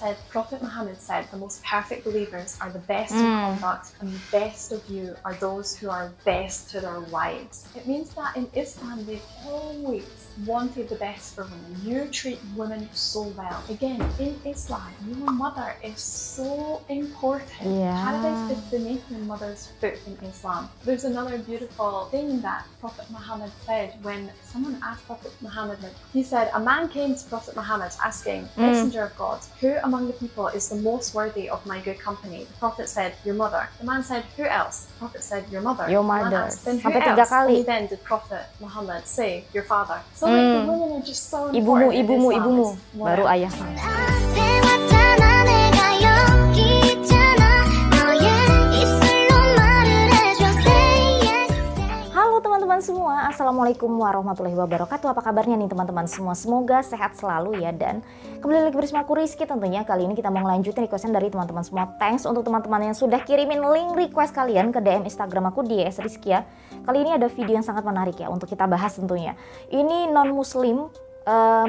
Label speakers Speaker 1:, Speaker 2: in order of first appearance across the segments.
Speaker 1: said, Prophet Muhammad said, the most perfect believers are the best in conduct, and the best of you are those who are best to their wives. It means that in Islam, they've always wanted the best for women. You treat women so well. Again, in Islam, your mother is so important. Paradise is beneath your mother's foot in Islam. There's another beautiful thing that Prophet Muhammad said when someone asked Prophet Muhammad, he said, a man came to Prophet Muhammad asking, Messenger of God, who among the people is the most worthy of my good company? The Prophet said, your mother. The man said, who else? The Prophet said, your mother.
Speaker 2: Your
Speaker 1: mother.
Speaker 2: Asked,
Speaker 1: then who else? Only then did Prophet Muhammad say, your father. So like the women are just so important.
Speaker 2: Ibumu, baru ayah. Teman-teman semua, Assalamualaikum warahmatullahi wabarakatuh. Apa kabarnya nih teman-teman semua? Semoga sehat selalu ya. Dan kembali lagi bersama aku Rizky. Tentunya kali ini kita mau ngelanjutin requestan dari teman-teman semua. Thanks untuk teman-teman yang sudah kirimin link request kalian ke DM Instagram aku di ysrizqiyyah. Kali ini ada video yang sangat menarik ya untuk kita bahas tentunya. Ini non-muslim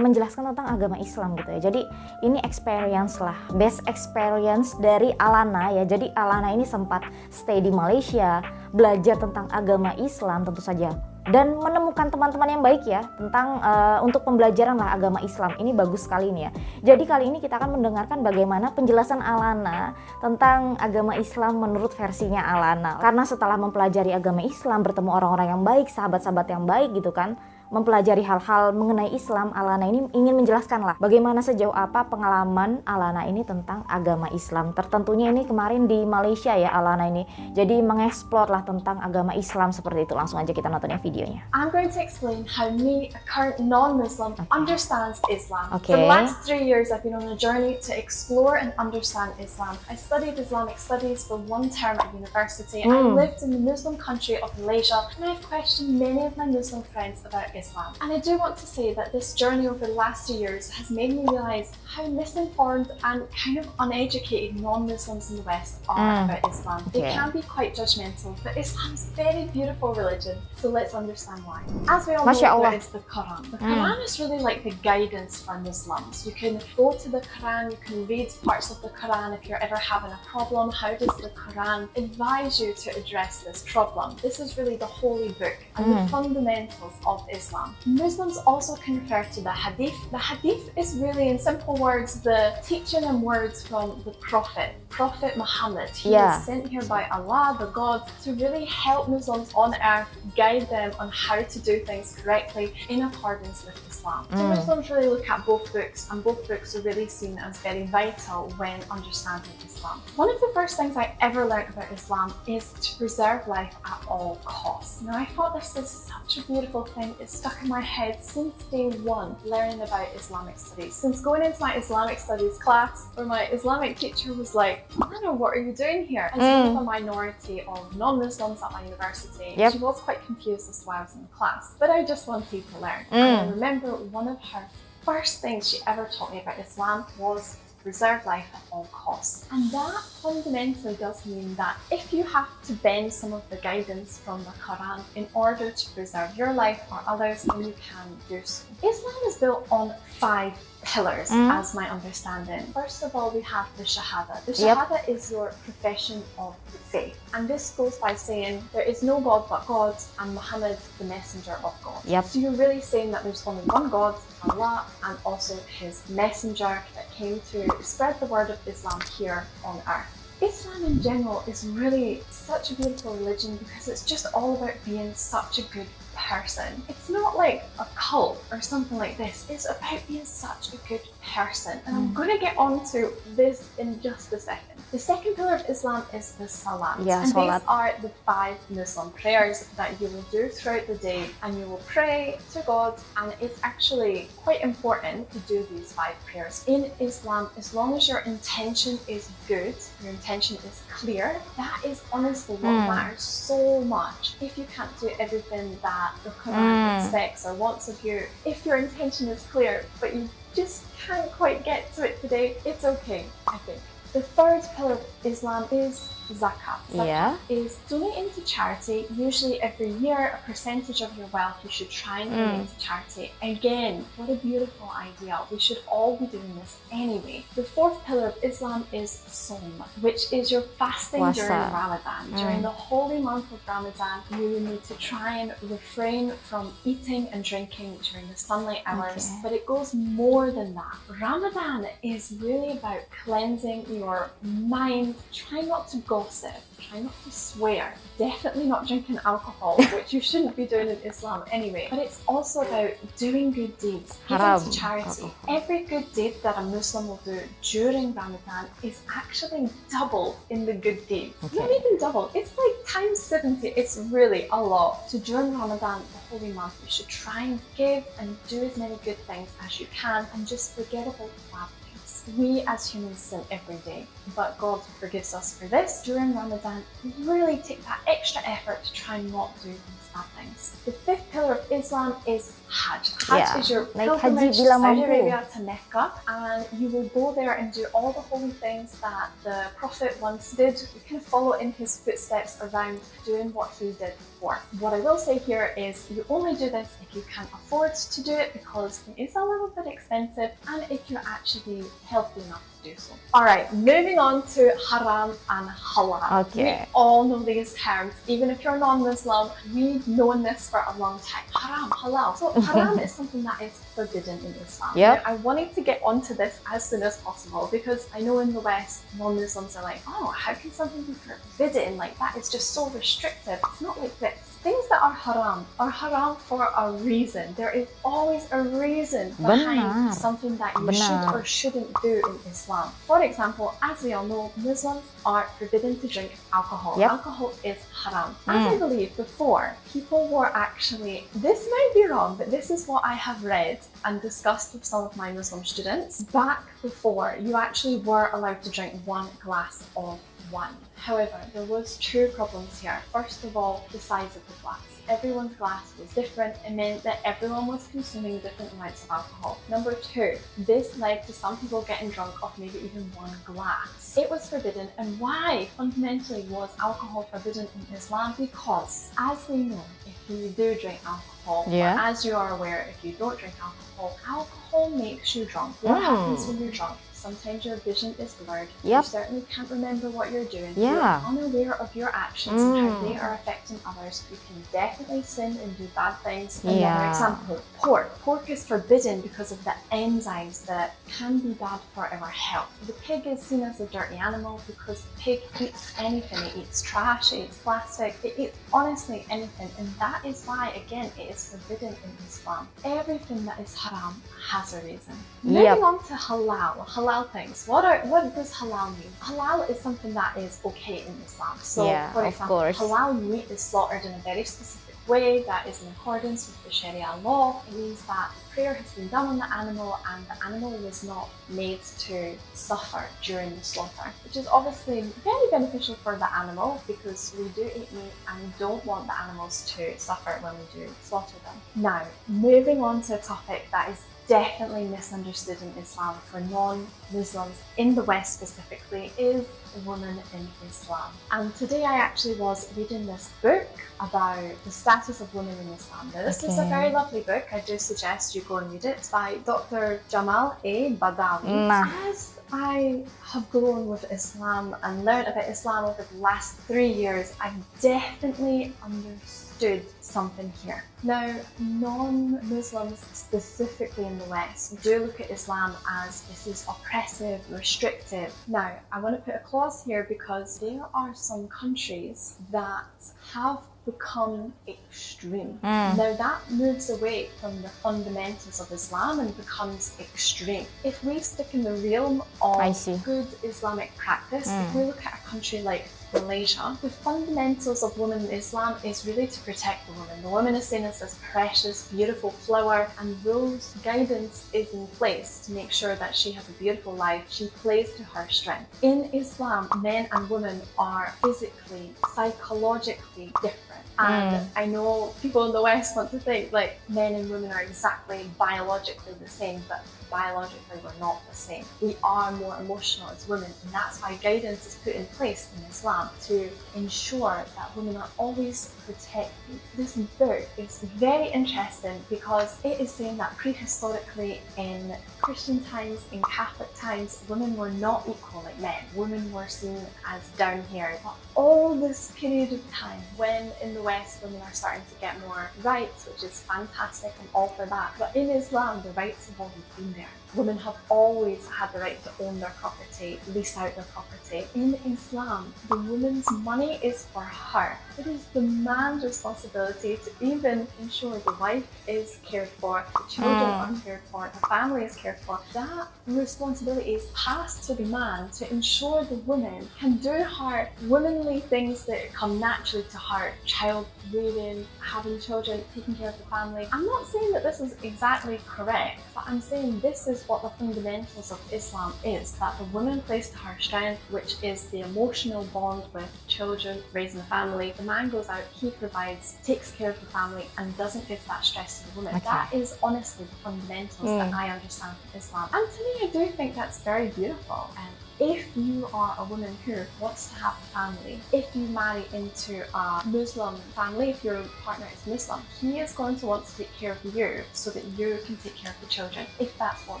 Speaker 2: menjelaskan tentang agama Islam gitu ya. Jadi ini experience lah, best experience dari Alana ya. Jadi Alana ini sempat stay di Malaysia, belajar tentang agama Islam tentu saja, dan menemukan teman-teman yang baik ya tentang untuk pembelajaran lah agama Islam. Ini bagus sekali nih ya. Jadi kali ini kita akan mendengarkan bagaimana penjelasan Alana tentang agama Islam menurut versinya Alana. Karena setelah mempelajari agama Islam, bertemu orang-orang yang baik, sahabat-sahabat yang baik gitu kan, mempelajari hal-hal mengenai Islam, Alana ini ingin menjelaskan lah bagaimana sejauh apa pengalaman Alana ini tentang agama Islam. Tertentunya ini kemarin di Malaysia ya Alana ini. Jadi mengeksplor lah tentang agama Islam seperti itu. Langsung aja kita nontonnya videonya.
Speaker 1: I'm going to explain how me, a current non-Muslim, understands Islam. For the last 3 years, I've been on a journey to explore and understand Islam. I studied Islamic studies for 1 term at university. I lived in the Muslim country of Malaysia, and I've questioned many of my Muslim friends about Islam. And I do want to say that this journey over the last 2 years has made me realize how misinformed and kind of uneducated non-Muslims in the West are about Islam. They can be quite judgmental, but Islam's a very beautiful religion, so let's understand why. As we all know, there is the Quran. The Quran is really like the guidance for Muslims. You can go to the Quran, you can read parts of the Quran if you're ever having a problem. How does the Quran advise you to address this problem? This is really the holy book and the fundamentals of Islam. Muslims also can refer to the Hadith. The Hadith is really, in simple words, the teaching and words from the Prophet Muhammad. He was sent here by Allah, the God, to really help Muslims on earth, guide them on how to do things correctly in accordance with Islam. So Muslims really look at both books, and both books are really seen as very vital when understanding Islam. One of the first things I ever learned about Islam is to preserve life at all costs. Now I thought this was such a beautiful thing. It's stuck in my head since day one learning about Islamic studies. Since going into my Islamic studies class, where my Islamic teacher was like, Anna, what are you doing here? As one of a minority of non-Muslims at my university, she was quite confused as to why I was in the class, but I just wanted to learn. And I remember one of her first things she ever taught me about Islam was preserve life at all costs. And that fundamentally does mean that if you have to bend some of the guidance from the Quran in order to preserve your life or others, then you can do so. Islam is built on 5 pillars, as my understanding. First of all, we have the Shahada. The Shahada is your profession of faith. And this goes by saying there is no God but God, and Muhammad the messenger of God. So you're really saying that there's only one God, Allah, and also his messenger that came to spread the word of Islam here on earth. Islam in general is really such a beautiful religion because it's just all about being such a good person. It's not like a cult or something like this. It's about being such a good person. And I'm going to get on to this in just a second. The second pillar of Islam is the Salat. And these are the 5 Muslim prayers that you will do throughout the day, and you will pray to God, and it's actually quite important to do these 5 prayers. In Islam, as long as your intention is good, your intention is clear, that is honestly what matters so much. If you can't do everything that the Quran expects or wants of you, if your intention is clear, but you just can't quite get to it today, it's okay, I think. The third pillar of Islam is zakat.
Speaker 2: Yeah.
Speaker 1: Zakat is donating to charity. Usually every year, a percentage of your wealth you should try and donate to charity. Again, what a beautiful idea. We should all be doing this anyway. The fourth pillar of Islam is Sawm, which is your fasting during Ramadan. During the holy month of Ramadan, you need to try and refrain from eating and drinking during the sunlight hours. But it goes more than that. Ramadan is really about cleansing your mind. Try not to gossip. Try not to swear. Definitely not drinking alcohol, which you shouldn't be doing in Islam anyway. But it's also about doing good deeds, giving to charity. Every good deed that a Muslim will do during Ramadan is actually doubled in the good deeds. Not even double. It's like times 70. It's really a lot. So during Ramadan, the holy month, you should try and give and do as many good things as you can and just forget about the bad things. We as humans sin every day, but God forgives us for this. During Ramadan, really take that extra effort to try and not do these bad things. The fifth pillar of Islam is Hajj. Hajj is your pilgrimage to Saudi Arabia, to Mecca, and you will go there and do all the holy things that the Prophet once did. You can follow in his footsteps around doing what he did before. What I will say here is you only do this if you can afford to do it, because it is a little bit expensive, and if you're actually healthy enough to do so. Alright, moving on to haram and halal. We all know these terms. Even if you're non-Muslim, we've known this for a long time. Haram, halal. So haram is something that is forbidden in Islam. Now, I wanted to get onto this as soon as possible, because I know in the West, non-Muslims are like, oh, how can something be forbidden? Like, that is just so restrictive. It's not like this. Things that are haram for a reason. There is always a reason behind something that you should or shouldn't do in Islam. For example, as we all know, Muslims are forbidden to drink alcohol. Alcohol is haram. As I believe before, people were actually, this might be wrong, but this is what I have read and discussed with some of my Muslim students. Back before, you actually were allowed to drink 1 glass of wine. However, there was 2 problems here. First of all, the size of the glass. Everyone's glass was different. It meant that everyone was consuming different amounts of alcohol. Number 2, this led to some people getting drunk off maybe even 1 glass. It was forbidden. And why fundamentally was alcohol forbidden in Islam? Because, as we know, if you do drink alcohol, or as you are aware, if you don't drink alcohol, alcohol makes you drunk. What happens when you're drunk? Sometimes your vision is blurred. You certainly can't remember what you're doing. You're unaware of your actions and how they are affecting others. You can definitely sin and do bad things. Another example, pork. Pork is forbidden because of the enzymes that can be bad for our health. The pig is seen as a dirty animal because the pig eats anything. It eats trash, it eats plastic, it eats honestly anything. And that is why, again, it is forbidden in Islam. Everything that is haram has a reason. Moving on to halal. Halal things. What does halal mean? Halal is something that is okay in Islam. So, for example, halal meat is slaughtered in a very specific way that is in accordance with the Sharia law. It means that the prayer has been done on the animal and the animal was not made to suffer during the slaughter, which is obviously very beneficial for the animal, because we do eat meat and we don't want the animals to suffer when we do slaughter them. Now, moving on to a topic that is definitely misunderstood in Islam for non-Muslims in the West specifically, is women in Islam. And today I actually was reading this book about the status of women in Islam. Now, this is a very lovely book. I do suggest you go and read it. It's by Dr. Jamal A. Badawi. As I have grown with Islam and learned about Islam over the last 3 years, I've definitely understood something here. Now, non-Muslims, specifically in the West, do look at Islam as this is oppressive, restrictive. Now, I want to put a clause here because there are some countries that have become extreme. Now that moves away from the fundamentals of Islam and becomes extreme. If we stick in the realm of good Islamic practice, if we look at a country like Malaysia, the fundamentals of women in Islam is really to protect the woman. The woman is seen as this precious, beautiful flower, and those guidance is in place to make sure that she has a beautiful life. She plays to her strength. In Islam, men and women are physically, psychologically different. And I know people in the West want to think like men and women are exactly biologically the same, but biologically we're not the same. We are more emotional as women, and that's why guidance is put in place in Islam to ensure that women are always protected. This book is very interesting because it is saying that prehistorically in Christian times, in Catholic times, women were not equal like men. Women were seen as down here. But all this period of time, when in the West women are starting to get more rights, which is fantastic, I'm all for that. But in Islam, the rights have always been there. Women have always had the right to own their property, lease out their property. In Islam, the woman's money is for her. It is the man's responsibility to even ensure the wife is cared for, the children are cared for, the family is cared for. That responsibility is passed to the man to ensure the woman can do her womanly things that come naturally to her. Child rearing, having children, taking care of the family. I'm not saying that this is exactly correct, but I'm saying this is what the fundamentals of Islam is, that the woman plays to her strength, which is the emotional bond with children, raising the family. The man goes out, he provides, takes care of the family, and doesn't give that stress to the woman. Okay. That is honestly the fundamentals that I understand from Islam. And to me, I do think that's very beautiful. And if you are a woman who wants to have a family, if you marry into a Muslim family, if your partner is Muslim, he is going to want to take care of you so that you can take care of the children, if that's what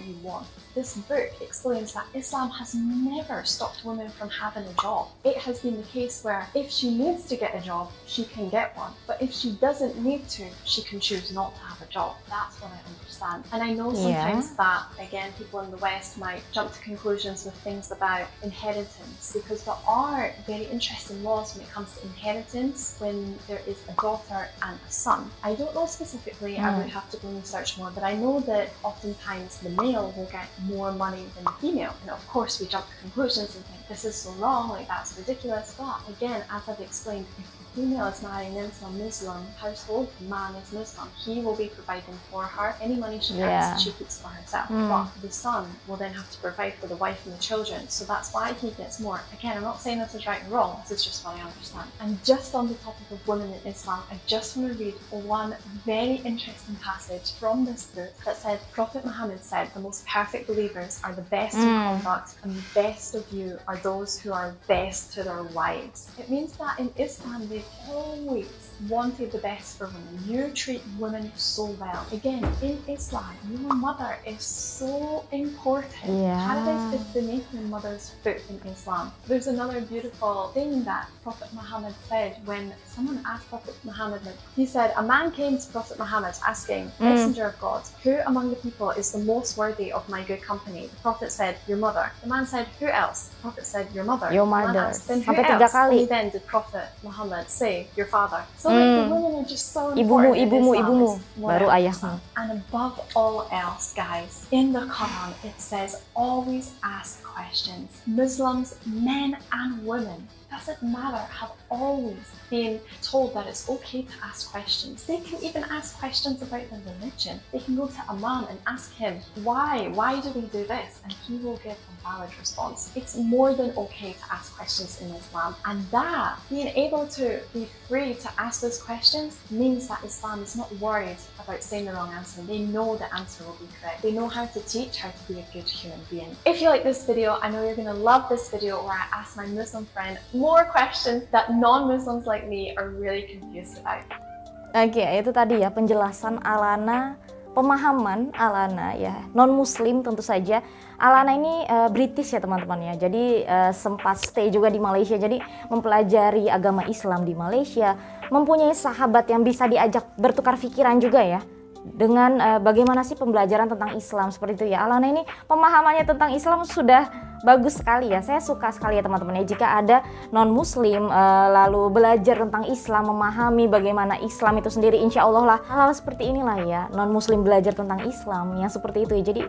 Speaker 1: you want. This book explains that Islam has never stopped women from having a job. It has been the case where if she needs to get a job, she can get one. But if she doesn't need to, she can choose not to have a job. That's what I understand. And I know sometimes that, again, people in the West might jump to conclusions with things about inheritance, because there are very interesting laws when it comes to inheritance when there is a daughter and a son. I don't know specifically, I would have to go and research more, but I know that oftentimes the male will get more money than the female. And of course we jump to conclusions and think this is so wrong, like that's ridiculous. But again, as I've explained, if the female is marrying into a Muslim household, the man is Muslim, he will be providing for her. Any money she earns, she keeps for herself. But the son will then have to provide for the wife and the children. So that's why he gets more. Again, I'm not saying this is right and wrong, this is just what I understand. And just on the topic of women in Islam, I just want to read one very interesting passage from this book that said, Prophet Muhammad said, the most perfect believers are the best in conduct, and the best of you are those who are best to their wives. It means that in Islam, they've always wanted the best for women. You treat women so well. Again, in Islam, your mother is so important. Paradise is beneath your mother's foot in Islam. There's another beautiful thing that Prophet Muhammad said when someone asked Prophet Muhammad, he said, a man came to Prophet Muhammad asking, Messenger of God, who among the people is the most worthy of my good company? The Prophet said, your mother. The man said, who else? The Prophet said, your mother.
Speaker 2: Your mother.
Speaker 1: Asked, then who else? Only then did Prophet Muhammad say, your father. So like the women are just so important.
Speaker 2: Ibumu, baru ayahmu.
Speaker 1: And above all else, guys, in the Quran it says, always ask questions. Muslims, men and women, doesn't matter, have always been told that it's okay to ask questions. They can even ask questions about their religion. They can go to Imam and ask him, why do we do this? And he will give a valid response. It's more than okay to ask questions in Islam. And that, being able to be free to ask those questions, means that Islam is not worried about saying the wrong answer. They know the answer will be correct. They know how to teach how to be a good human being. If you like this video, I know you're going to love this video where I ask my Muslim friend more questions that non-Muslims like me are really confused about.
Speaker 2: Oke, itu tadi ya penjelasan Alana, pemahaman Alana ya, non-Muslim tentu saja. Alana ini British ya teman-teman ya, jadi sempat stay juga di Malaysia, jadi mempelajari agama Islam di Malaysia, mempunyai sahabat yang bisa diajak bertukar pikiran juga ya. Dengan bagaimana sih pembelajaran tentang Islam seperti itu ya. Alana ini pemahamannya tentang Islam sudah bagus sekali ya. Saya suka sekali ya teman-teman ya. Jika ada non-muslim lalu belajar tentang Islam, memahami bagaimana Islam itu sendiri, insya Allah lah hal-hal seperti inilah ya. Non-muslim belajar tentang Islam yang seperti itu ya. Jadi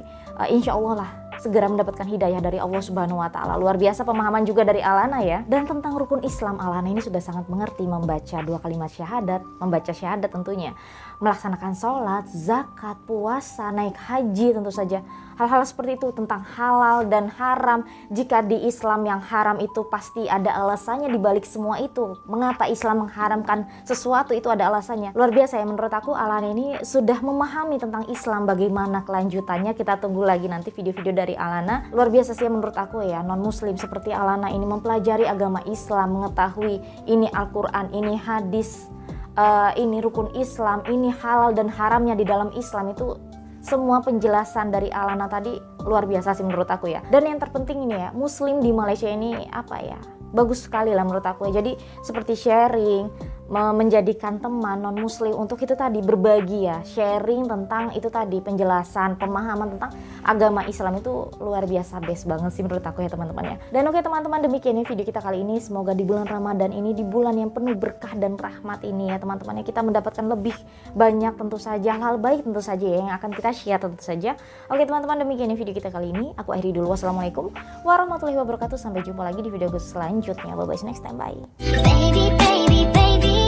Speaker 2: insya Allah lah segera mendapatkan hidayah dari Allah Subhanahu wa Ta'ala. Luar biasa pemahaman juga dari Alana ya. Dan tentang rukun Islam, Alana ini sudah sangat mengerti membaca 2 kalimat syahadat, membaca syahadat tentunya, melaksanakan sholat, zakat, puasa, naik haji tentu saja. hal-hal seperti itu tentang halal dan haram. Jika di Islam yang haram itu pasti ada alasannya di balik semua itu. Mengapa Islam mengharamkan sesuatu itu ada alasannya. Luar biasa ya, menurut aku Alana ini sudah memahami tentang Islam. Bagaimana kelanjutannya kita tunggu lagi nanti video-video dari Alana. Luar biasa sih menurut aku ya, non muslim seperti Alana ini mempelajari agama Islam, mengetahui ini Al-Quran, ini hadis, ini rukun Islam, ini halal dan haramnya di dalam Islam. Itu semua penjelasan dari Alana tadi luar biasa sih menurut aku ya. Dan yang terpenting ini ya, muslim di Malaysia ini apa ya, bagus sekali lah menurut aku ya. Jadi seperti sharing, menjadikan teman non muslim untuk itu tadi berbagi ya, sharing tentang itu tadi, penjelasan, pemahaman tentang agama Islam itu luar biasa, best banget sih menurut aku ya teman-teman ya. Dan oke teman-teman, demikian ya video kita kali ini. Semoga di bulan Ramadan ini, di bulan yang penuh berkah dan rahmat ini ya teman-teman ya, kita mendapatkan lebih banyak tentu saja hal baik tentu saja ya, yang akan kita share tentu saja. Oke teman-teman, demikian ya video kita kali ini. Aku akhiri dulu. Wassalamualaikum warahmatullahi wabarakatuh. Sampai jumpa lagi di video selanjutnya. Bye bye, next time, bye. Baby, baby, baby.